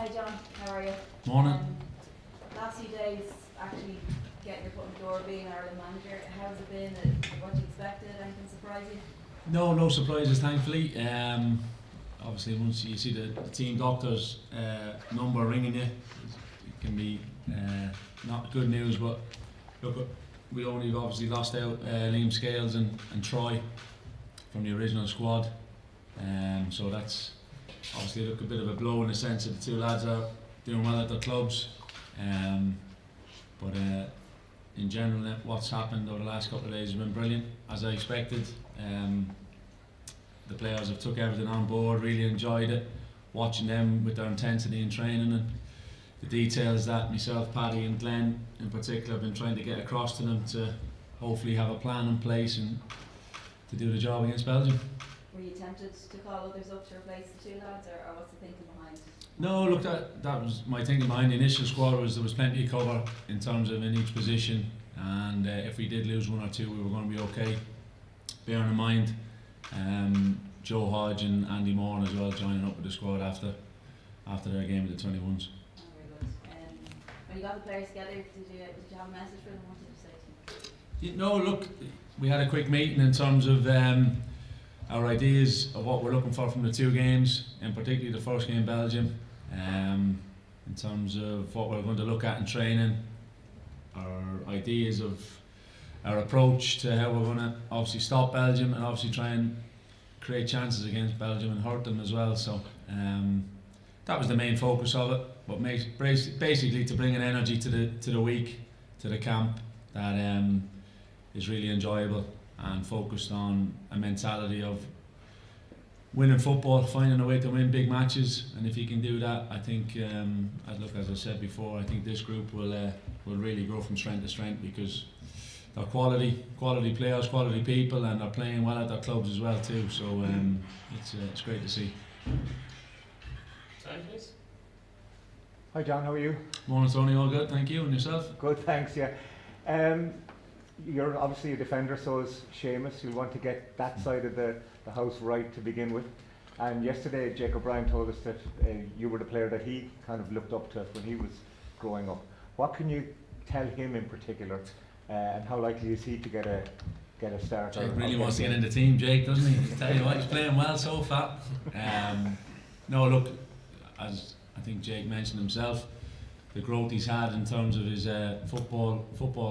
Hi John, how are you? Morning. Last few days, actually getting your foot in the door, being Ireland manager, how's it been? What you expected? Anything surprise you? No surprises, thankfully. Obviously, once you see the team doctor's number ringing you, it can be not good news. But look, we only obviously lost out Liam Scales and Troy from the original squad, so that's obviously a bit of a blow in the sense that the two lads are doing well at their clubs. But in general, what's happened over the last couple of days has been brilliant, as I expected. The players have took everything on board, really enjoyed it, watching them with their intensity in training and the details that myself, Paddy and Glenn in particular have been trying to get across to them to hopefully have a plan in place and to do the job against Belgium. Were you tempted to call others up to replace the two lads, or what's the thinking behind? No, look, that was my thinking behind the initial squad. Was there was plenty of cover in terms of in each position, and if we did lose one or two, we were going to be okay. Bearing in mind Joe Hodge and Andy Moran as well joining up with the squad after their game with the 21s. Oh, very good. When you got the players together, did you have a message for them? What did you say to them? No, look, we had a quick meeting in terms of our ideas of what we're looking for from the two games, and particularly the first game, Belgium, in terms of what we're going to look at in training, our ideas of our approach to how we're going to obviously stop Belgium and obviously try and create chances against Belgium and hurt them as well. So that was the main focus of it, but basically to bring an energy to the week, to the camp that is really enjoyable and focused on a mentality of winning football, finding a way to win big matches, and if you can do that, I think, as I said before, I think this group will really grow from strength to strength because they're quality players, quality people, and they're playing well at their clubs as well too. So it's great to see. Please. Hi John, how are you? Morning Tony, all good, thank you, and yourself? Good, thanks, yeah. You're obviously a defender, so is Seamus. You'll want to get that side of the house right to begin with. And yesterday, Jake O'Brien told us that you were the player that he kind of looked up to when he was growing up. What can you tell him in particular, and how likely is he to get a start? Jake really wants to get in the team, Jake, doesn't he? I tell you what, he's playing well so far. No, look, as I think Jake mentioned himself, the growth he's had in terms of his football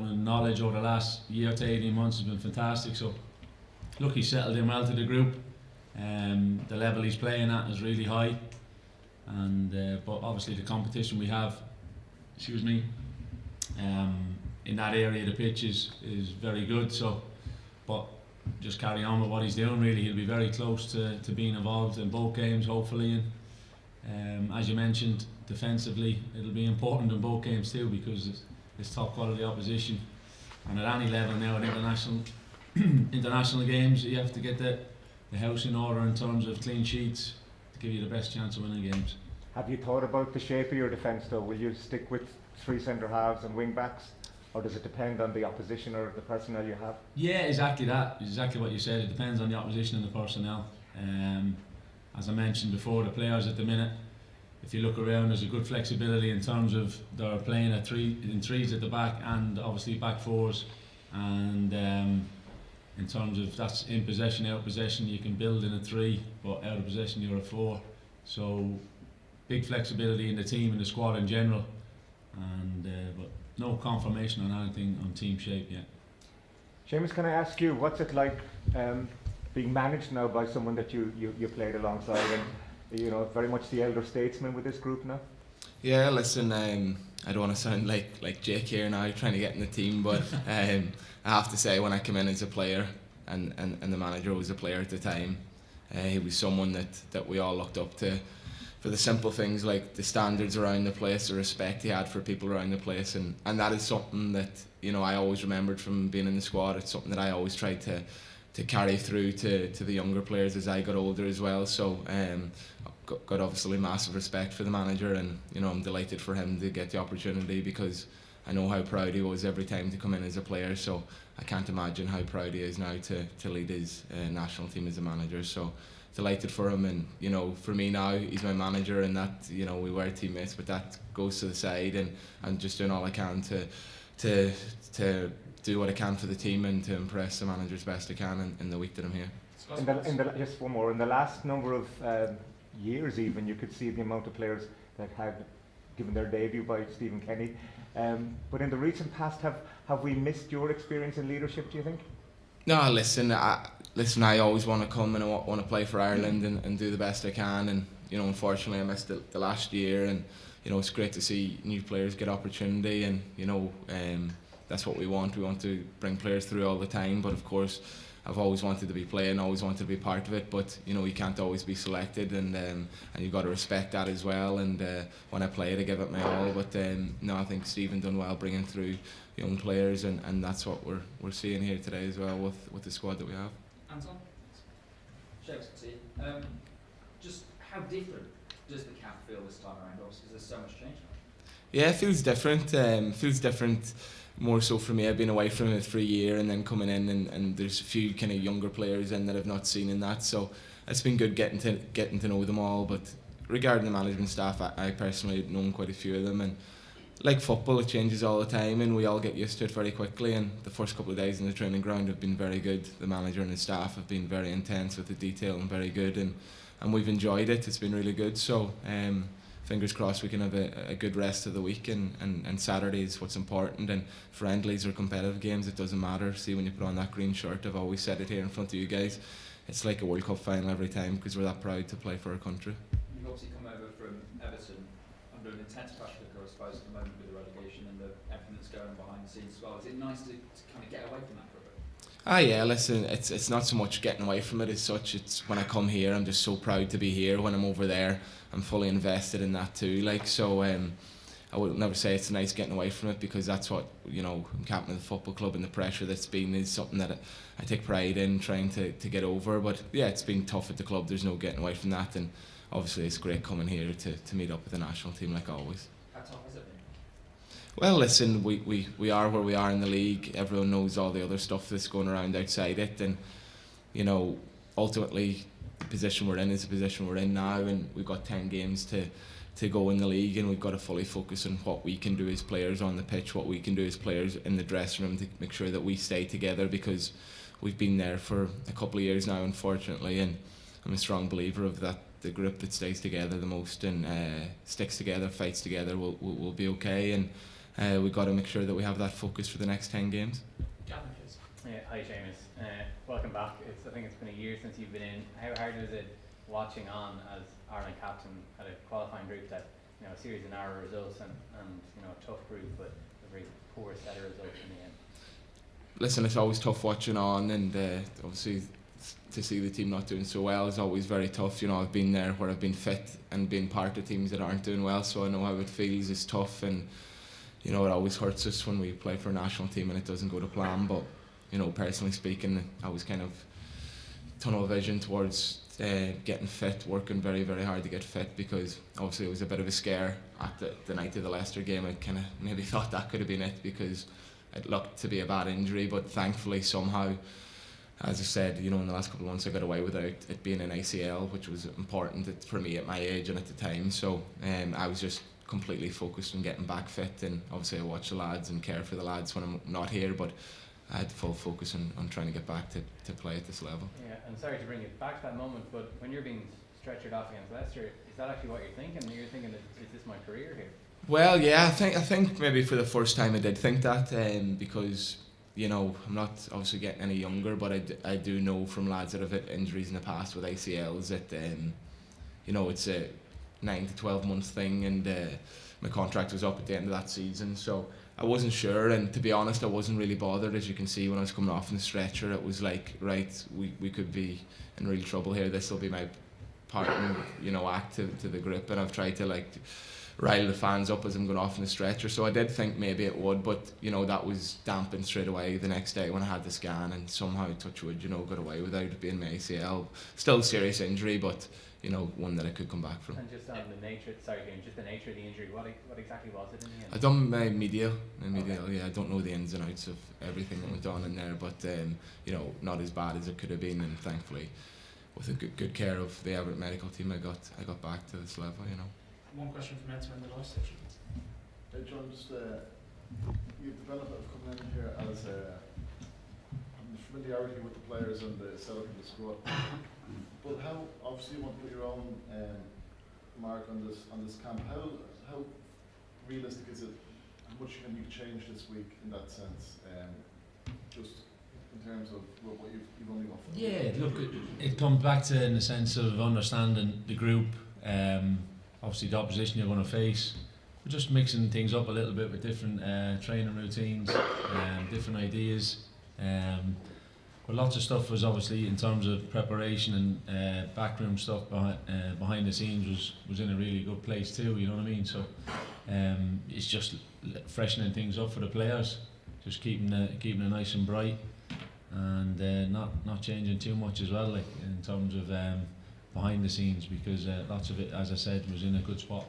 and knowledge over the last year to 18 months has been fantastic. So look, he's settled in well to the group. The level he's playing at is really high, and but obviously the competition we have, in that area of the pitch is very good. So, but just carry on with what he's doing. Really, he'll be very close to being involved in both games, hopefully. And as you mentioned, defensively, it'll be important in both games too because it's top quality opposition. And at any level now in international games, you have to get the house in order in terms of clean sheets to give you the best chance of winning games. Have you thought about the shape of your defence though? Will you stick with three centre halves and wing backs, or does it depend on the opposition or the personnel you have? Yeah, exactly that. Exactly what you said. It depends on the opposition and the personnel. As I mentioned before, the players at the minute, if you look around, there's a good flexibility in terms of they're playing in threes at the back and obviously back fours, and in terms of that's in possession, out of possession, you can build in a three, but out of possession you're a four. So big flexibility in the team and the squad in general, and but no confirmation on anything on team shape yet. Seamus, can I ask you, what's it like being managed now by someone that you played alongside, and you know, very much the elder statesman with this group now? Yeah, listen, I don't want to sound like Jake here now trying to get in the team, but I have to say when I came in as a player and the manager was a player at the time, he was someone that we all looked up to for the simple things like the standards around the place, the respect he had for people around the place, and that is something that, you know, I always remembered from being in the squad. It's something that I always tried to carry through to the younger players as I got older as well. So got obviously massive respect for the manager, and you know, I'm delighted for him to get the opportunity because I know how proud he was every time to come in as a player. So I can't imagine how proud he is now to lead his national team as a manager. So delighted for him, and you know, for me now, he's my manager, and that, you know, we were teammates, but that goes to the side, and I'm just doing all I can to do what I can for the team and to impress the manager as best I can in the week that I'm here. Just one more. In the last number of years, even, you could see the amount of players that had given their debut by Stephen Kenny. But in the recent past, have we missed your experience in leadership, do you think? No, listen, I always want to come and I want to play for Ireland and do the best I can. And you know, unfortunately, I missed the last year. And you know, it's great to see new players get opportunity. And you know, that's what we want. We want to bring players through all the time. But of course, I've always wanted to be playing, always wanted to be part of it. But you know, you can't always be selected, and you've got to respect that as well. And when I play it, I give it my all. But no, I think Stephen done well bringing through young players, and that's what we're seeing here today as well with the squad that we have. Anton? Seamus, to you. Just how different does the camp feel this time around? Obviously, there's so much change now. Yeah, it feels different. Feels different more so for me. I've been away from it for a year and then coming in, and there's a few kind of younger players in that I've not seen in that. So it's been good getting to know them all. But regarding the management staff, I personally have known quite a few of them, and like football, it changes all the time, and we all get used to it very quickly. And the first couple of days in the training ground have been very good. The manager and his staff have been very intense with the detail and very good, and we've enjoyed it. It's been really good. So fingers crossed we can have a good rest of the week, and Saturday is what's important. And friendlies or competitive games, it doesn't matter. See, when you put on that green shirt, I've always said it here in front of you guys, it's like a World Cup final every time, because we're that proud to play for our country. You've obviously come over from Everton under an intense pressure cooker, I suppose, at the moment with the relegation and everything that's going on behind the scenes as well. Is it nice to kind of get away from that for a bit? Yeah, listen, it's not so much getting away from it as such. It's when I come here, I'm just so proud to be here. When I'm over there, I'm fully invested in that too. Like, so I would never say it's nice getting away from it, because that's what, you know, I'm captain of the football club, and the pressure that's been is something that I take pride in trying to get over. But yeah, it's been tough at the club. There's no getting away from that, and obviously it's great coming here to meet up with the national team like always. How tough has it been? Well, listen, we are where we are in the league. Everyone knows all the other stuff that's going around outside it, and you know, ultimately the position we're in is the position we're in now, and we've got 10 games to go in the league, and we've got to fully focus on what we can do as players on the pitch, what we can do as players in the dressing room to make sure that we stay together, because we've been there for a couple of years now, unfortunately, and I'm a strong believer of that. The group that stays together the most and sticks together, fights together, will be okay, and we've got to make sure that we have that focus for the next 10 games. Gavin, please. Hi Seamus, welcome back. I think it's been a year since you've been in. How hard was it watching on as Ireland captain at a qualifying group that, you know, a series of narrow results and you know, a tough group, but a very poor set of results in the end? Listen, it's always tough watching on, and obviously to see the team not doing so well is always very tough. You know, I've been there where I've been fit and been part of teams that aren't doing well, so I know how it feels. It's tough, and you know, it always hurts us when we play for a national team and it doesn't go to plan. But you know, personally speaking, I was kind of tunnel vision towards getting fit, working very, very hard to get fit, because obviously it was a bit of a scare at the night of the Leicester game. I kind of maybe thought that could have been it, because it looked to be a bad injury, but thankfully somehow, as I said, you know, in the last couple of months I got away without it being an ACL, which was important for me at my age and at the time. So I was just completely focused on getting back fit, and obviously I watch the lads and care for the lads when I'm not here, but I had full focus on trying to get back to play at this level. Yeah, and sorry to bring it back to that moment, but when you're being stretchered off against Leicester, is that actually what you're thinking? You're thinking, is this my career here? Well, yeah, I think maybe for the first time I did think that, because you know, I'm not obviously getting any younger, but I do know from lads that have had injuries in the past with ACLs that you know, it's a 9 to 12 month thing, and my contract was up at the end of that season, so I wasn't sure. And to be honest, I wasn't really bothered. As you can see, when I was coming off in the stretcher, it was like, right, we could be in real trouble here. This will be my partner, you know, act to the grip, and I've tried to like rile the fans up as I'm going off in the stretcher. So I did think maybe it would, but you know, that was dampened straight away the next day when I had the scan, and somehow, touch wood, you know, got away without it being my ACL. Still a serious injury, but you know, one that I could come back from. And just on the nature, just the nature of the injury, what exactly was it in the end? I done my medial, Okay. yeah. I don't know the ins and outs of everything that went on in there, but you know, not as bad as it could have been, and thankfully with a good care of the Everett medical team, I got back to this level. You know. One question from Ed in the last section. John, just you have the benefit of coming in here as the familiarity with the players and the setup of the squad. But how, obviously, you want to put your own mark on this camp. How realistic is it? How much can you change this week in that sense? Just in terms of what you've only got. Yeah, look, it comes back to in the sense of understanding the group. Obviously, the opposition you're going to face. We're just mixing things up a little bit with different training routines, different ideas. But lots of stuff was obviously in terms of preparation and backroom stuff behind the scenes was in a really good place too. You know what I mean? So it's just freshening things up for the players, just keeping it nice and bright, and not changing too much as well, like in terms of behind the scenes, because lots of it, as I said, was in a good spot.